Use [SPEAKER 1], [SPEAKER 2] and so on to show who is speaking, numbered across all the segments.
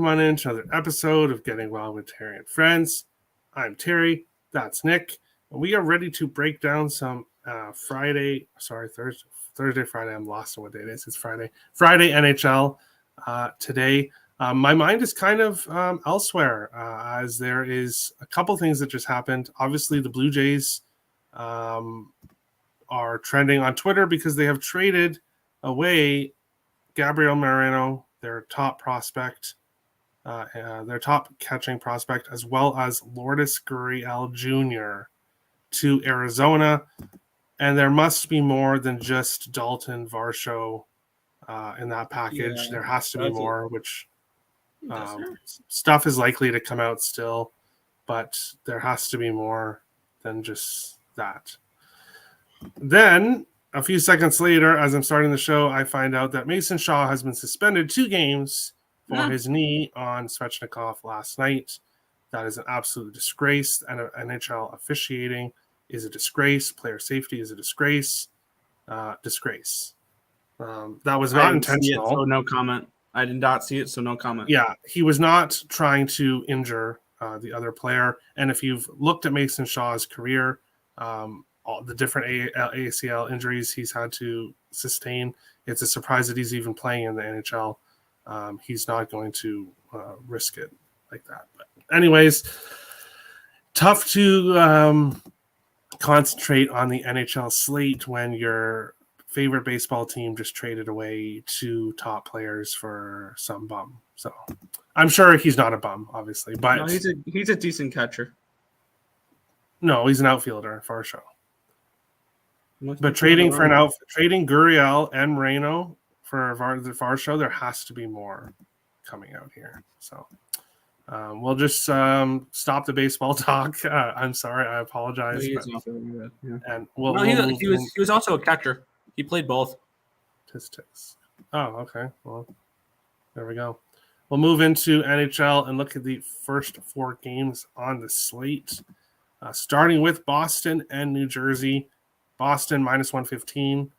[SPEAKER 1] welcome on into another episode of Getting Well with Terry and Friends. I'm Terry, that's Nick, and we are ready to break down some Thursday, Friday. I'm lost on what day it is. It's Friday NHL today. My mind is kind of elsewhere as there is a couple things that just happened. Obviously, the Blue Jays are trending on Twitter because they have traded away Gabriel Moreno, their top prospect, their top catching prospect, as well as Lourdes Gurriel Jr. to Arizona. And there must be more than just Dalton Varsho in that package. There has to be more, which stuff is likely to come out still, but there has to be more than just that. Then, a few seconds later, as I'm starting the show, I find out that Mason Shaw has been suspended 2 games for his knee on Svechnikov last night. That is an absolute disgrace. And NHL officiating is a disgrace. Player safety is a disgrace. Disgrace. That was not intentional.
[SPEAKER 2] So no comment. I did not see it, so no comment.
[SPEAKER 1] Yeah, he was not trying to injure the other player. And if you've looked at Mason Shaw's career, all the different ACL injuries he's had to sustain, it's a surprise that he's even playing in the NHL. He's not going to risk it like that. But anyways, tough to concentrate on the NHL slate when your favorite baseball team just traded away 2 top players for some bum. So I'm sure he's not a bum, obviously, but
[SPEAKER 2] no, he's a decent catcher.
[SPEAKER 1] No, he's an outfielder for sure. But trading Gurriel and Moreno for Varsho, there has to be more coming out here. So we'll just stop the baseball talk. I'm sorry, I apologize.
[SPEAKER 2] And he was also a catcher. He played both.
[SPEAKER 1] Statistics. Oh, okay. Well, there we go. We'll move into NHL and look at the first 4 games on the slate. Starting with Boston and New Jersey. Boston minus 115,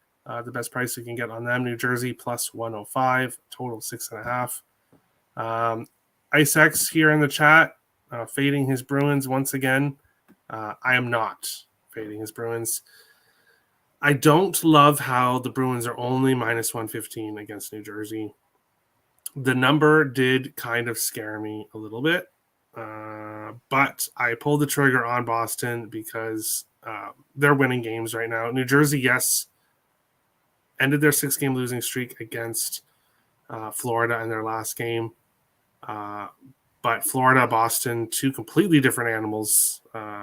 [SPEAKER 1] the best price you can get on them. New Jersey plus 105, total 6.5. IceX here in the chat, fading his Bruins once again. I am not fading his Bruins. I don't love how the Bruins are only minus 115 against New Jersey. The number did kind of scare me a little bit. But I pulled the trigger on Boston because they're winning games right now. New Jersey, yes, ended their 6-game losing streak against Florida in their last game. But Florida, Boston, 2 completely different animals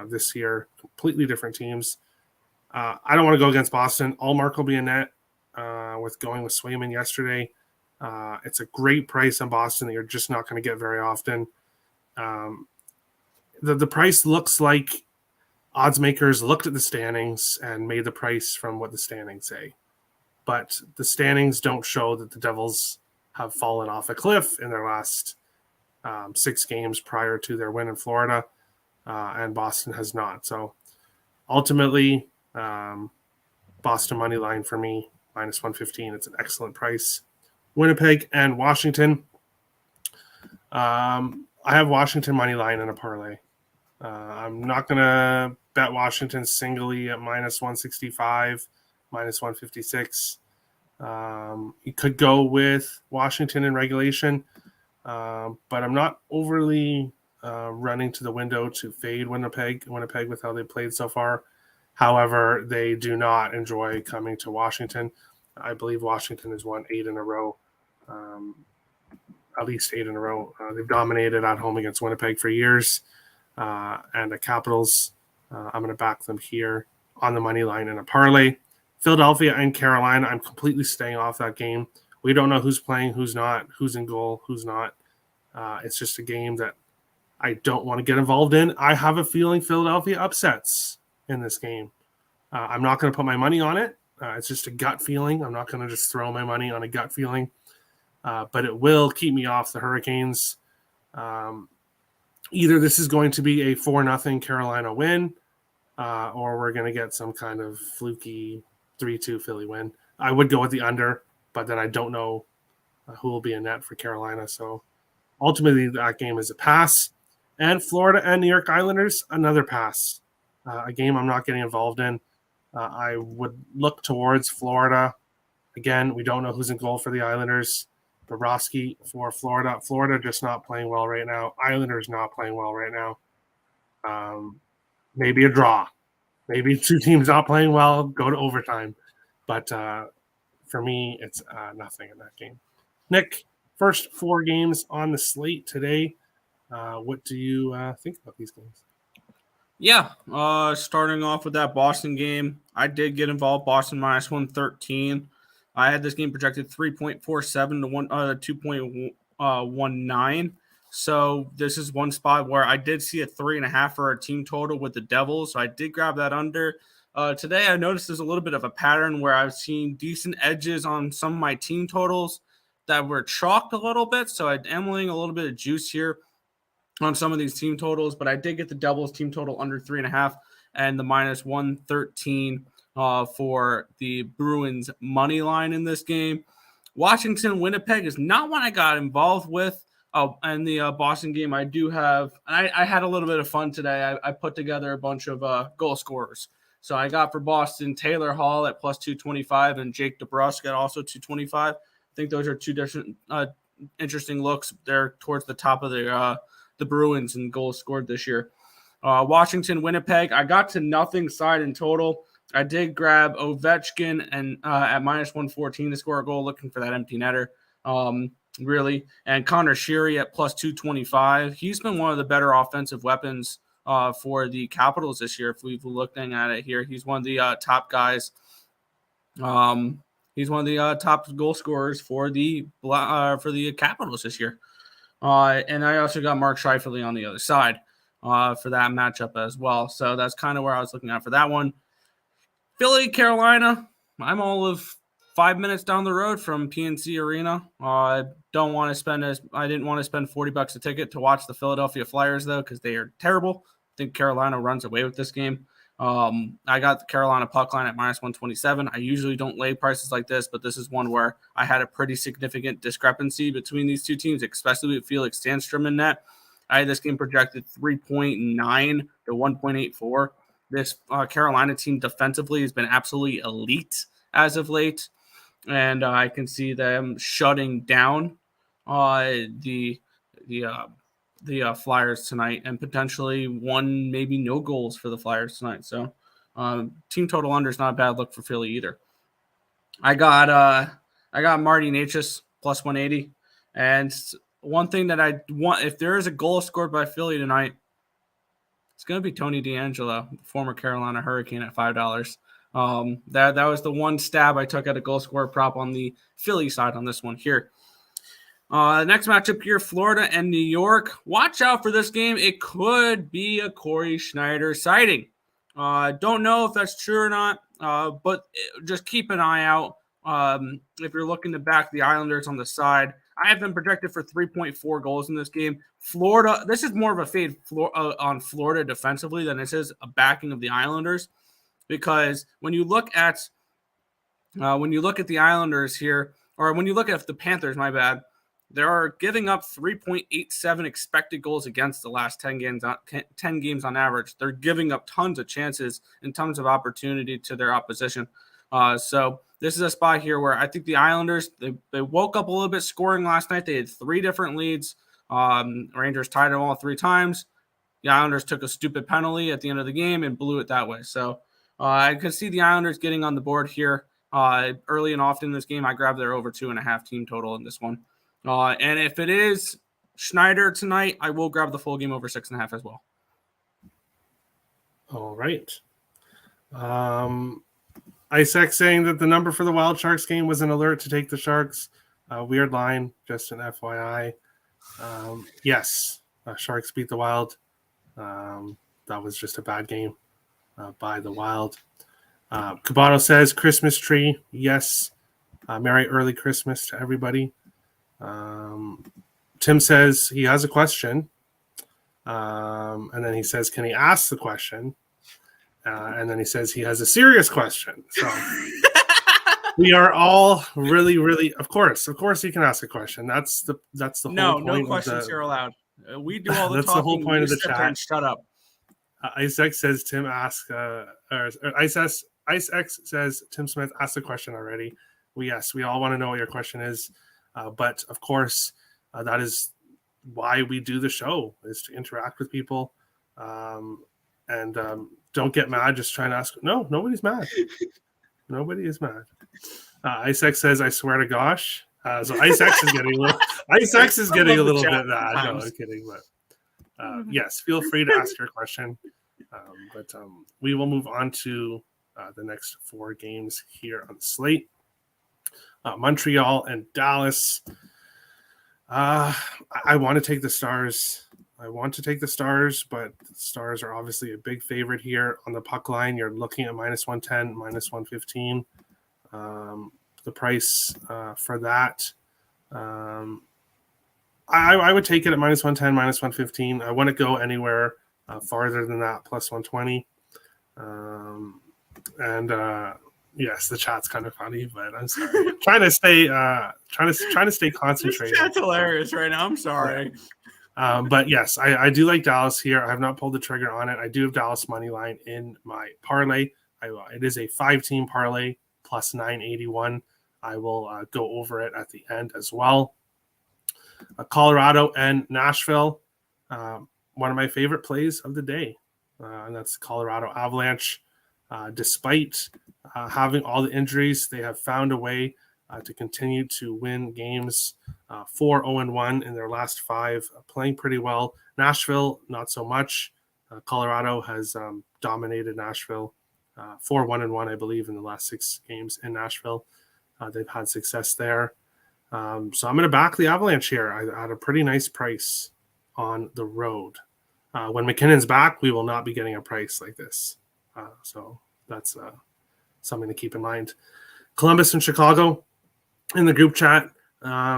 [SPEAKER 1] this year, completely different teams. I don't want to go against Boston. Allmark will be in net with going with Swayman yesterday. It's a great price on Boston that you're just not going to get very often. The price looks like odds makers looked at the standings and made the price from what the standings say. But the standings don't show that the Devils have fallen off a cliff in their last 6 games prior to their win in Florida, and Boston has not. So ultimately, Boston money line for me, minus 115. It's an excellent price. Winnipeg and Washington. I have Washington money line in a parlay. I'm not going to bet Washington singly at minus 165, minus 156. You could go with Washington in regulation, but I'm not overly running to the window to fade Winnipeg with how they played so far. However, they do not enjoy coming to Washington. I believe Washington has won 8 in a row, at least 8 in a row. They've dominated at home against Winnipeg for years. And the Capitals, I'm going to back them here on the money line in a parlay. Philadelphia and Carolina, I'm completely staying off that game. We don't know who's playing, who's not, who's in goal, who's not. It's just a game that I don't want to get involved in. I have a feeling Philadelphia upsets in this game. I'm not going to put my money on it. It's just a gut feeling. I'm not going to just throw my money on a gut feeling. But it will keep me off the Hurricanes. Either this is going to be a 4-0 Carolina win, or we're going to get some kind of fluky 3-2 Philly win. I would go with the under, but then I don't know who will be in net for Carolina. So ultimately, that game is a pass. And Florida and New York Islanders, another pass. A game I'm not getting involved in. I would look towards Florida. Again, we don't know who's in goal for the Islanders. Bobrovsky for Florida. Florida just not playing well right now. Islanders not playing well right now. Maybe a draw. Maybe two teams not playing well, go to overtime. But for me, it's nothing in that game. Nick, first 4 games on the slate today. What do you think about these games?
[SPEAKER 2] Yeah, starting off with that Boston game, I did get involved. Boston minus 113. I had this game projected 3.47 to 2.19. So this is one spot where I did see a 3.5 for our team total with the Devils. So I did grab that under. Today, I noticed there's a little bit of a pattern where I've seen decent edges on some of my team totals that were chalked a little bit. So I am laying a little bit of juice here on some of these team totals, but I did get the Devils team total under 3.5 and the minus 113 for the Bruins money line in this game. Washington, Winnipeg is not one I got involved with. And the Boston game, I do have. I had a little bit of fun today. I put together a bunch of goal scorers. So I got for Boston Taylor Hall at plus 225 and Jake DeBrusk at also 225. I think those are two different interesting looks. They're towards the top of the Bruins and goals scored this year. Washington, Winnipeg, I got to nothing side in total. I did grab Ovechkin and at minus 114 to score a goal, looking for that empty netter, really. And Connor Sheary at plus 225. He's been one of the better offensive weapons for the Capitals this year. If we've looking at it here, he's one of the top guys. He's one of the top goal scorers for the Capitals this year. And I also got Mark Scheifele on the other side for that matchup as well. So that's kind of where I was looking at for that one. Philly, Carolina. I'm all of 5 minutes down the road from PNC Arena. I didn't want to spend $40 a ticket to watch the Philadelphia Flyers though, because they are terrible. I think Carolina runs away with this game. I got the Carolina puck line at minus 127. I usually don't lay prices like this, but this is one where I had a pretty significant discrepancy between these two teams, especially with Felix Sandstrom in net. I had this game projected 3.9 to 1.84. This Carolina team defensively has been absolutely elite as of late, and I can see them shutting down the Flyers tonight, and potentially one, maybe no goals for the Flyers tonight. So team total under is not a bad look for Philly either. I got Marty Necas plus 180, and one thing that I want, if there is a goal scored by Philly tonight, it's going to be Tony DeAngelo, former Carolina Hurricane, at $5. That was the one stab I took at a goal scorer prop on the Philly side on this one here. Next matchup here, Florida and New York. Watch out for this game. It could be a Corey Schneider sighting. Don't know if that's true or not, but just keep an eye out. If you're looking to back the Islanders on the side, I have them projected for 3.4 goals in this game. Florida, this is more of a fade on Florida defensively than it is a backing of the Islanders, because when you look at the Islanders here, or when you look at the Panthers, my bad, they are giving up 3.87 expected goals against the last 10 games on average. They're giving up tons of chances and tons of opportunity to their opposition. So this is a spot here where I think the Islanders, they woke up a little bit scoring last night. They had 3 different leads. Rangers tied them all 3 times. The Islanders took a stupid penalty at the end of the game and blew it that way. So I could see the Islanders getting on the board here early and often in this game. I grabbed their over 2.5 team total in this one. And if it is Schneider tonight, I will grab the full game over 6.5 as well.
[SPEAKER 1] All right. Isaac saying that the number for the Wild Sharks game was an alert to take the Sharks. Weird line, just an FYI. Yes, Sharks beat the Wild. That was just a bad game by the Wild. Cabano says Christmas tree. Yes. Merry early Christmas to everybody. Tim says he has a question. And then he says, can he ask the question? And then he says he has a serious question. So We are all really, really. Of course, you can ask a question. That's the
[SPEAKER 2] No,
[SPEAKER 1] whole point
[SPEAKER 2] no questions
[SPEAKER 1] of
[SPEAKER 2] here
[SPEAKER 1] the.
[SPEAKER 2] allowed. We do all the
[SPEAKER 1] That's the whole
[SPEAKER 2] talking.
[SPEAKER 1] point
[SPEAKER 2] You
[SPEAKER 1] of the
[SPEAKER 2] sit there
[SPEAKER 1] chat.
[SPEAKER 2] and shut up.
[SPEAKER 1] Isaac says Tim ask. Ice says Tim Smith asked the question already. We all want to know what your question is, but of course, that is why we do the show, is to interact with people, and don't get mad. Just trying to ask. No, nobody's mad. Nobody is mad. Isaac says, "I swear to gosh." So Isaac is getting a little. Isaac is getting a little bit mad. No, I'm kidding, but yes, feel free to ask your question. But we will move on to the next 4 games here on the slate. Montreal and Dallas. I want to take the Stars. But the Stars are obviously a big favorite here on the puck line. You're looking at -110, -115. The price for that. I would take it at -110, -115. I wouldn't go anywhere farther than that, +120. Yes, the chat's kind of funny, but I'm sorry. trying to stay concentrated.
[SPEAKER 2] This chat's hilarious right now. I'm sorry.
[SPEAKER 1] But yes, I do like Dallas here. I have not pulled the trigger on it. I do have Dallas money line in my parlay. It is a 5-team parlay plus 981. I will go over it at the end as well. Colorado and Nashville. One of my favorite plays of the day, and that's Colorado Avalanche. Despite having all the injuries, they have found a way to continue to win games 4-0-1 in their last 5, playing pretty well. Nashville, not so much. Colorado has dominated Nashville 4-1-1, I believe, in the last 6 games in Nashville. They've had success there. So I'm going to back the Avalanche here at a pretty nice price on the road. When McKinnon's back, we will not be getting a price like this. So that's something to keep in mind. Columbus and Chicago. In the group chat,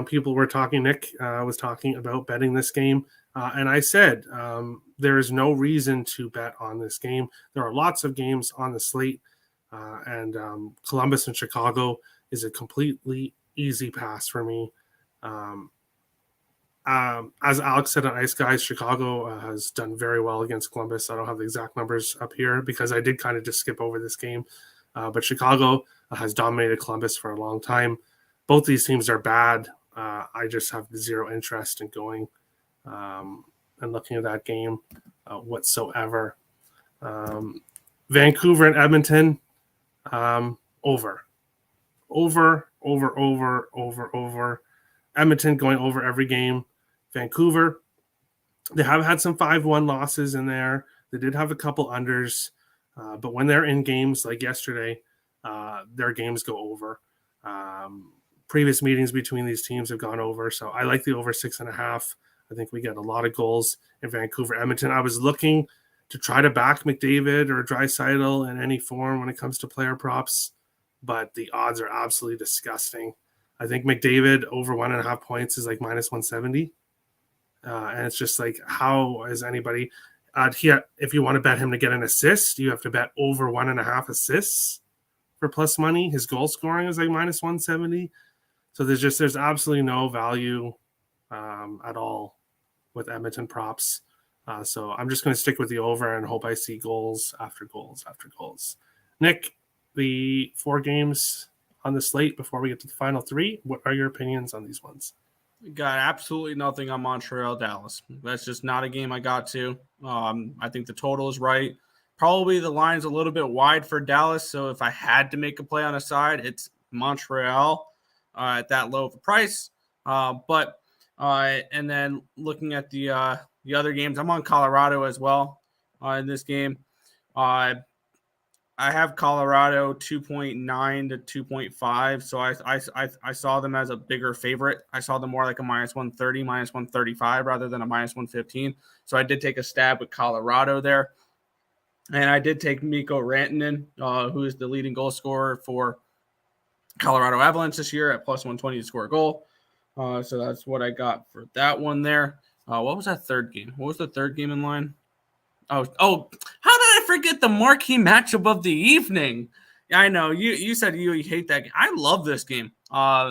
[SPEAKER 1] people were talking. Nick was talking about betting this game. And I said there is no reason to bet on this game. There are lots of games on the slate. And Columbus and Chicago is a completely easy pass for me. As Alex said on Ice Guys, Chicago has done very well against Columbus. I don't have the exact numbers up here because I did kind of just skip over this game. But Chicago has dominated Columbus for a long time. Both these teams are bad. I just have zero interest in going and looking at that game whatsoever. Vancouver and Edmonton, over. Edmonton going over every game. Vancouver, they have had some 5-1 losses in there. They did have a couple unders, but when they're in games like yesterday, their games go over. Previous meetings between these teams have gone over, so I like the over 6.5. I think we get a lot of goals in Vancouver. Edmonton, I was looking to try to back McDavid or Draisaitl in any form when it comes to player props, but the odds are absolutely disgusting. I think McDavid over 1.5 points is like -170. And it's just like, how is anybody if you want to bet him to get an assist, you have to bet over 1.5 assists for plus money. His goal scoring is like -170. So there's absolutely no value at all with Edmonton props. So I'm just going to stick with the over and hope I see goals after goals after goals. Nick, the 4 games on the slate before we get to the final 3, what are your opinions on these ones?
[SPEAKER 2] Got absolutely nothing on Montreal Dallas. That's just not a game I got to. I think the total is right. Probably the line's a little bit wide for Dallas, so if I had to make a play on a side, it's Montreal at that low of a price. And then looking at the other games, I'm on Colorado as well in this game. I have Colorado 2.9 to 2.5, so I saw them as a bigger favorite. I saw them more like a -130, -135 rather than a -115. So I did take a stab with Colorado there. And I did take Mikko Rantanen, who is the leading goal scorer for Colorado Avalanche this year at +120 to score a goal. So that's what I got for that one there. What was that third game? What was the third game in line? Oh, how did I forget the marquee matchup of the evening? Yeah, I know. You said you hate that game. I love this game.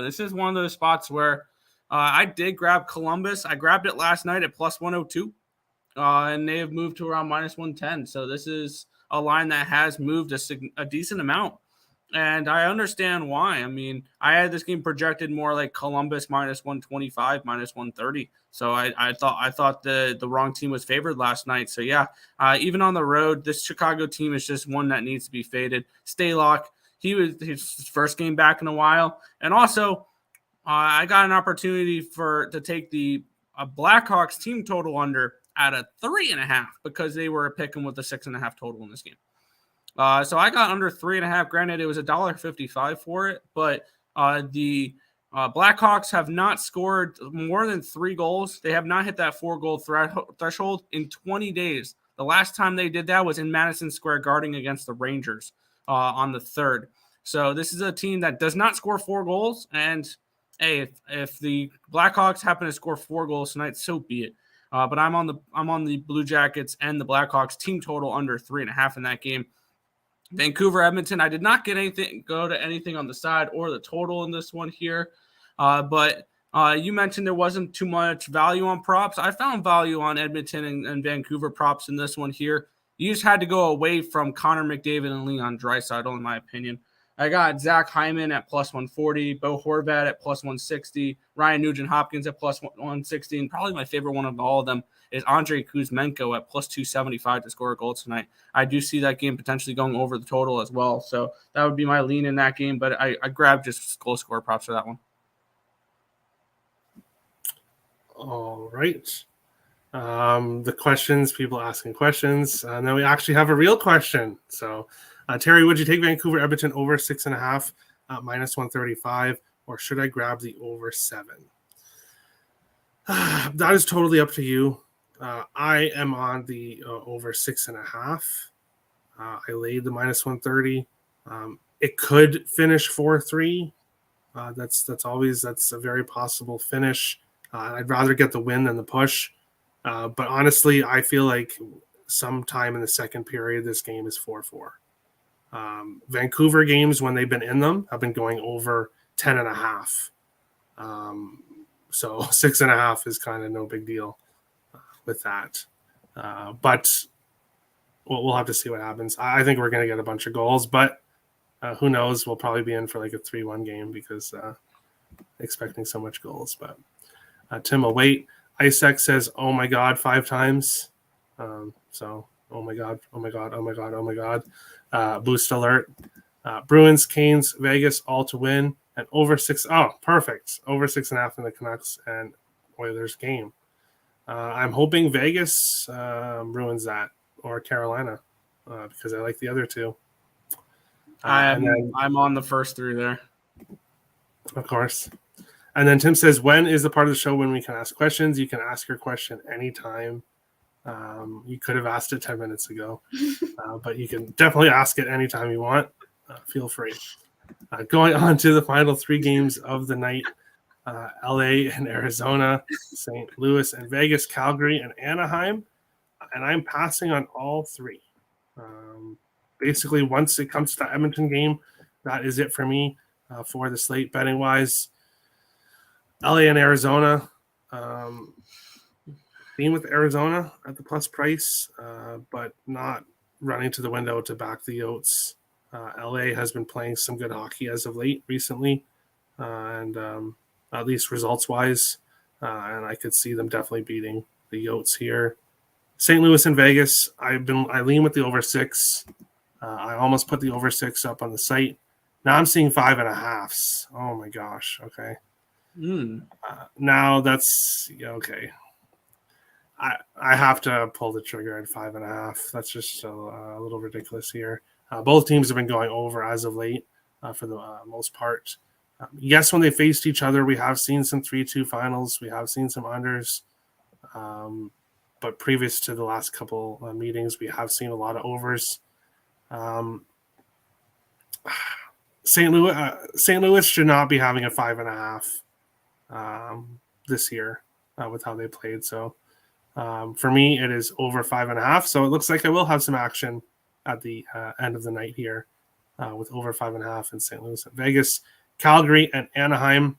[SPEAKER 2] This is one of those spots where I did grab Columbus. I grabbed it last night at plus 102, and they have moved to around minus 110. So this is a line that has moved a decent amount. And I understand why. I mean, I had this game projected more like Columbus minus 125, minus 130. So I thought the wrong team was favored last night. So yeah, even on the road, this Chicago team is just one that needs to be faded. Staylock, he was his first game back in a while, and also I got an opportunity to take the Blackhawks team total under at a 3.5 because they were picking with a 6.5 total in this game. So I got under 3.5. Granted, it was $1.55 for it, but the Blackhawks have not scored more than 3 goals. They have not hit that 4-goal threshold in 20 days. The last time they did that was in Madison Square Garden against the Rangers on the 3rd. So this is a team that does not score 4 goals. And hey, if the Blackhawks happen to score 4 goals tonight, so be it. But I'm on the Blue Jackets and the Blackhawks team total under 3.5 in that game. Vancouver, Edmonton, I did not go to anything on the side or the total in this one here. But you mentioned there wasn't too much value on props. I found value on Edmonton and Vancouver props in this one here. You just had to go away from Connor McDavid and Leon Draisaitl, in my opinion. I got Zach Hyman at plus 140, Bo Horvat at plus 160, Ryan Nugent-Hopkins at plus 160, and probably my favorite one of all of them is Andrei Kuzmenko at plus 275 to score a goal tonight. I do see that game potentially going over the total as well, so that would be my lean in that game, but I grabbed just goal score props for that one.
[SPEAKER 1] All right. The questions, people asking questions, and then we actually have a real question. So Terry, would you take Vancouver Edmonton over 6.5 minus 135, or should I grab the over 7? That is totally up to you. I am on the over 6.5. I laid the minus 130. It could finish 4-3. That's a very possible finish. I'd rather get the win than the push. But honestly, I feel like sometime in the second period, this game is 4-4. Vancouver games, when they've been in them, have been going over 10.5. So 6.5 is kind of no big deal with that. But we'll have to see what happens. I think we're going to get a bunch of goals, but who knows? We'll probably be in for like a 3-1 game because expecting so much goals. But Tim will wait. Isaac says, "Oh my God," 5 times. So, oh my God, oh my God, oh my God, oh my God. Boost alert. Bruins, Canes, Vegas, all to win. And over 6. Oh, perfect. Over 6.5 in the Canucks and Oilers game. I'm hoping Vegas ruins that, or Carolina, because I like the other two.
[SPEAKER 2] I'm on the first 3 there.
[SPEAKER 1] Of course. And then Tim says, when is the part of the show when we can ask questions? You can ask your question anytime. You could have asked it 10 minutes ago, but you can definitely ask it anytime you want. Feel free. Going on to the final 3 games of the night, LA and Arizona, St. Louis and Vegas, Calgary and Anaheim. And I'm passing on all 3. Basically, once it comes to the Edmonton game, that is it for me for the slate betting wise. LA and Arizona, being with Arizona at the plus price, but not running to the window to back the Yotes. LA has been playing some good hockey as of late recently, and at least results-wise, and I could see them definitely beating the Yotes here. St. Louis and Vegas, I lean with the over 6. I almost put the over 6 up on the site. Now I'm seeing 5.5s. Oh my gosh. Okay. Now that's okay. I have to pull the trigger at 5.5. That's just a little ridiculous here. Both teams have been going over as of late for the most part. Yes, when they faced each other, we have seen some 3-2 finals. We have seen some unders. But previous to the last couple meetings, we have seen a lot of overs. St. Louis should not be having a 5.5 this year with how they played. So for me, it is over 5.5. So it looks like I will have some action at the end of the night here with over 5.5 in St. Louis and Vegas. Calgary and Anaheim.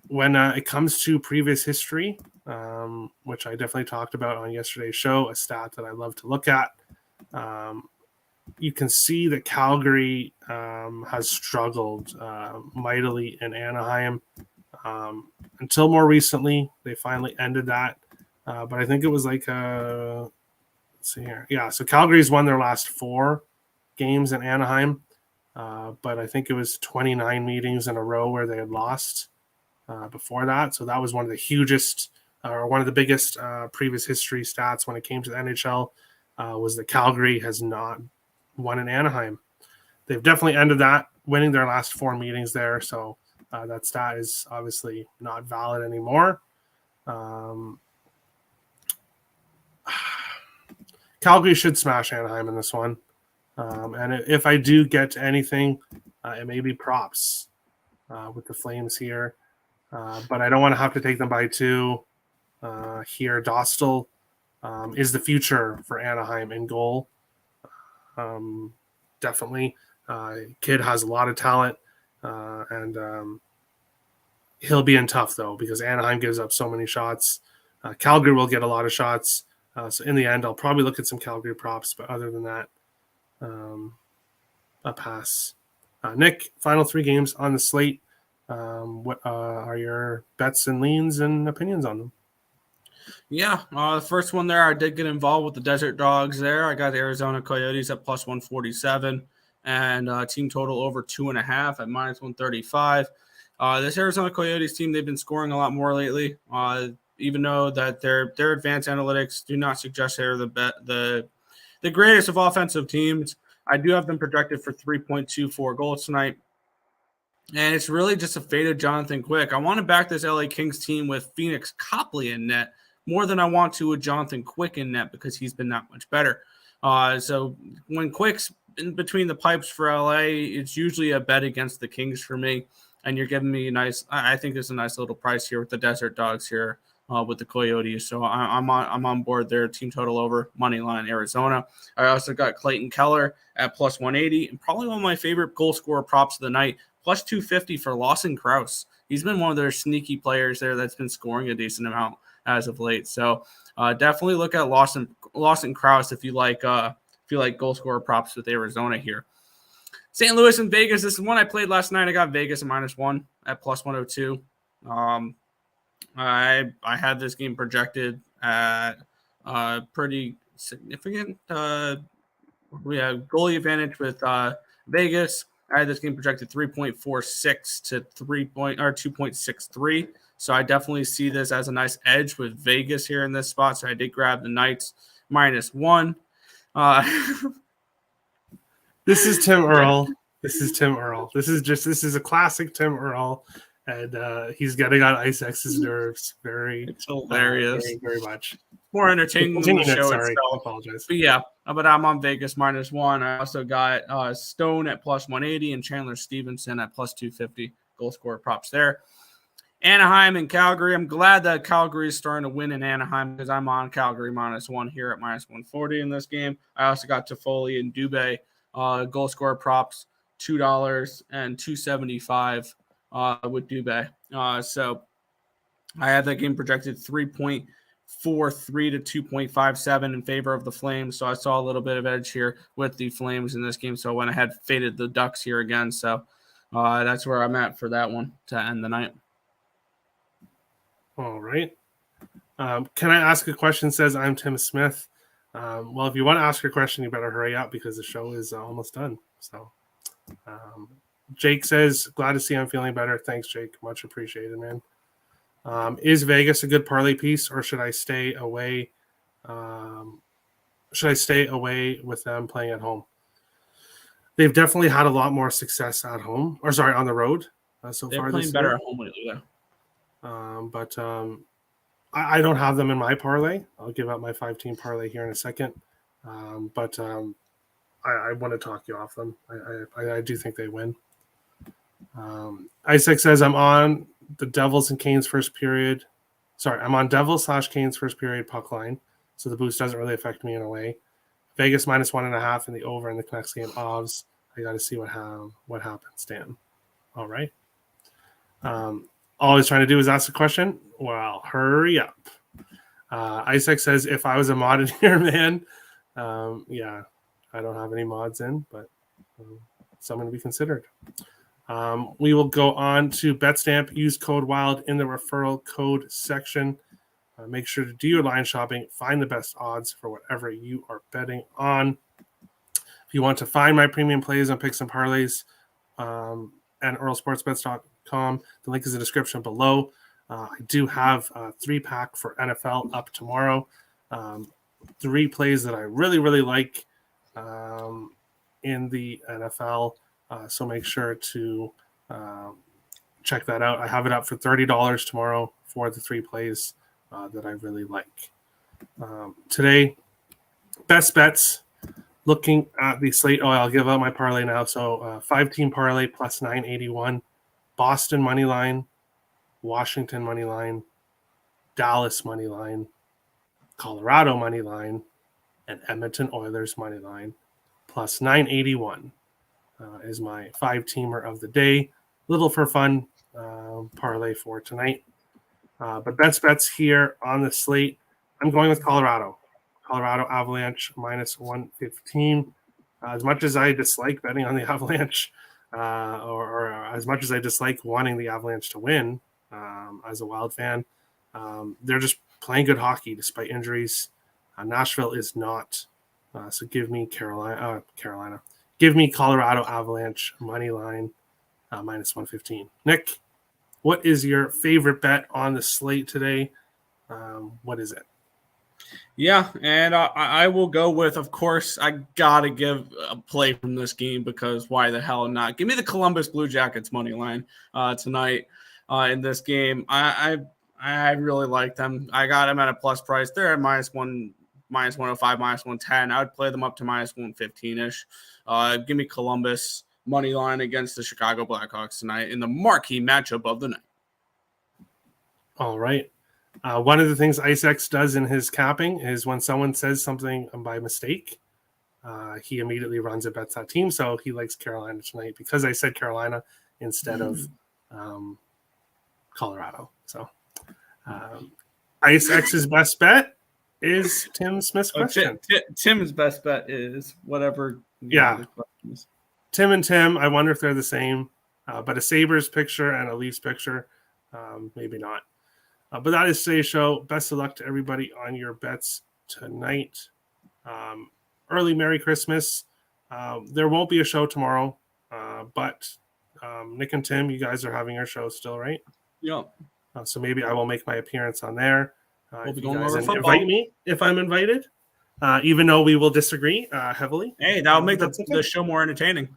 [SPEAKER 1] When it comes to previous history, which I definitely talked about on yesterday's show, a stat that I love to look at, you can see that Calgary has struggled mightily in Anaheim. Until more recently, they finally ended that. But I think it was like, let's see here. Yeah, so Calgary's won their last 4 games in Anaheim. But I think it was 29 meetings in a row where they had lost before that. So that was one of the hugest or one of the biggest previous history stats when it came to the NHL was that Calgary has not won in Anaheim. They've definitely ended that, winning their last 4 meetings there. So that stat is obviously not valid anymore. Calgary should smash Anaheim in this one. And if I do get anything, it may be props with the Flames here. But I don't want to have to take them by 2 here. Dostal is the future for Anaheim in goal. Definitely. Kid has a lot of talent. And he'll be in tough, though, because Anaheim gives up so many shots. Calgary will get a lot of shots. So in the end, I'll probably look at some Calgary props. But other than that, a pass. Nick, final 3 games on the slate. What are your bets and leans and opinions on them?
[SPEAKER 2] Yeah, the first one there, I did get involved with the Desert Dogs there. I got the Arizona Coyotes at plus 147 and team total over 2.5 at minus 135. This Arizona Coyotes team, they've been scoring a lot more lately. Even though that their advanced analytics do not suggest they're the greatest of offensive teams, I do have them projected for 3.24 goals tonight. And it's really just a fade of Jonathan Quick. I want to back this LA Kings team with Phoenix Copley in net more than I want to with Jonathan Quick in net because he's been that much better. So when Quick's in between the pipes for LA, it's usually a bet against the Kings for me. And you're giving me I think there's a nice little price here with the Desert Dogs here with the Coyotes. So I'm on board there. Team total over, money line Arizona. I also got Clayton Keller at plus 180 and probably one of my favorite goal scorer props of the night. Plus 250 for Lawson Krause. He's been one of their sneaky players there that's been scoring a decent amount as of late. So definitely look at Lawson Krause if you like goal scorer props with Arizona here. St. Louis and Vegas. This is one I played last night. I got Vegas at -1 at plus 102. I had this game projected at pretty significant. We have goalie advantage with Vegas. I had this game projected 3.46 to 2.63. So I definitely see this as a nice edge with Vegas here in this spot. So I did grab the Knights -1.
[SPEAKER 1] This is Tim Earl. This is a classic Tim Earl. And he's getting on Ice X's nerves.
[SPEAKER 2] It's hilarious.
[SPEAKER 1] Very, very much.
[SPEAKER 2] More entertaining than the show itself.
[SPEAKER 1] I apologize.
[SPEAKER 2] But yeah, but I'm on Vegas -1. I also got Stone at plus 180 and Chandler Stevenson at plus 250. Goal scorer props there. Anaheim and Calgary. I'm glad that Calgary is starting to win in Anaheim because I'm on Calgary -1 here at -140 in this game. I also got Toffoli and Dubé goal scorer props, $2 and $2.75 with Dubé. So I had that game projected 3.43 to 2.57 in favor of the Flames. So I saw a little bit of edge here with the Flames in this game. So I went ahead, faded the Ducks here again. So that's where I'm at for that one to end the night.
[SPEAKER 1] All right. Can I ask a question? Says I'm Tim Smith. Well, if you want to ask your question, you better hurry up because the show is almost done. So Jake says, glad to see I'm feeling better. Thanks, Jake. Much appreciated, man. Is Vegas a good parlay piece, or should I stay away? Should I stay away with them playing at home? They've definitely had a lot more success at home, or sorry, on the road so
[SPEAKER 2] They're
[SPEAKER 1] far.
[SPEAKER 2] They're playing better at home lately, though.
[SPEAKER 1] But I don't have them in my parlay. I'll give out my 5-team parlay here in a second. But I want to talk you off them. I do think they win. Isaac says I'm on the Devils and Canes first period. Sorry, I'm on Devils / Canes first period puck line. So the boost doesn't really affect me in a way. Vegas minus 1.5 in the over in the next game. Ovs. I got to see what happens, Dan. All right. All he's trying to do is ask a question. Well, hurry up. Isaac says, if I was a mod in here, man, yeah, I don't have any mods in, but something to be considered. We will go on to BetStamp. Use code WILD in the referral code section. Make sure to do your line shopping. Find the best odds for whatever you are betting on. If you want to find my premium plays on picks and parlays and earlsportsbets.com, the link is in the description below. I do have a 3-pack for NFL up tomorrow. 3 plays that I really, really like in the NFL. So make sure to check that out. I have it up for $30 tomorrow for the 3 plays that I really like. Today, best bets. Looking at the slate, I'll give out my parlay now. So 5-team parlay plus 981. Boston money line, Washington money line, Dallas money line, Colorado money line, and Edmonton Oilers money line plus 981 is my 5-teamer of the day. Little for fun parlay for tonight. But best bets here on the slate. I'm going with Colorado Avalanche minus 115. As much as I dislike betting on the Avalanche, or as much as I dislike wanting the Avalanche to win as a Wild fan, they're just playing good hockey despite injuries. Nashville is not. So give me Carolina. Give me Colorado Avalanche money line minus 115. Nick, what is your favorite bet on the slate today? What is it?
[SPEAKER 2] Yeah, and I will go with, of course, I got to give a play from this game because why the hell not? Give me the Columbus Blue Jackets money line tonight in this game. I really like them. I got them at a plus price. They're at minus 105, minus 110. I would play them up to minus 115-ish. Give me Columbus money line against the Chicago Blackhawks tonight in the marquee matchup of the night.
[SPEAKER 1] All right. One of the things IceX does in his capping is when someone says something by mistake, he immediately runs and bets that team. So he likes Carolina tonight because I said Carolina instead of Colorado. So IceX's best bet is Tim Smith's question.
[SPEAKER 2] Tim's best bet is whatever.
[SPEAKER 1] Yeah. Tim and Tim, I wonder if they're the same, but a Sabres picture and a Leafs picture, maybe not. But that is today's show. Best of luck to everybody on your bets tonight. Early Merry Christmas. There won't be a show tomorrow, but Nick and Tim, you guys are having your show still, right?
[SPEAKER 2] Yeah.
[SPEAKER 1] So maybe I will make my appearance on there.
[SPEAKER 2] We'll be going over football.
[SPEAKER 1] Invite me if I'm invited, even though we will disagree heavily.
[SPEAKER 2] Hey, that'll make the show more entertaining.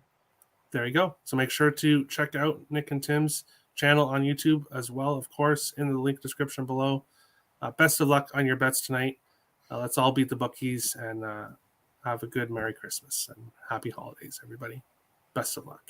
[SPEAKER 1] There you go. So make sure to check out Nick and Tim's channel on YouTube as well, of course, in the link description below. Best of luck on your bets tonight. Let's all beat the bookies and have a good Merry Christmas and Happy Holidays, everybody. Best of luck.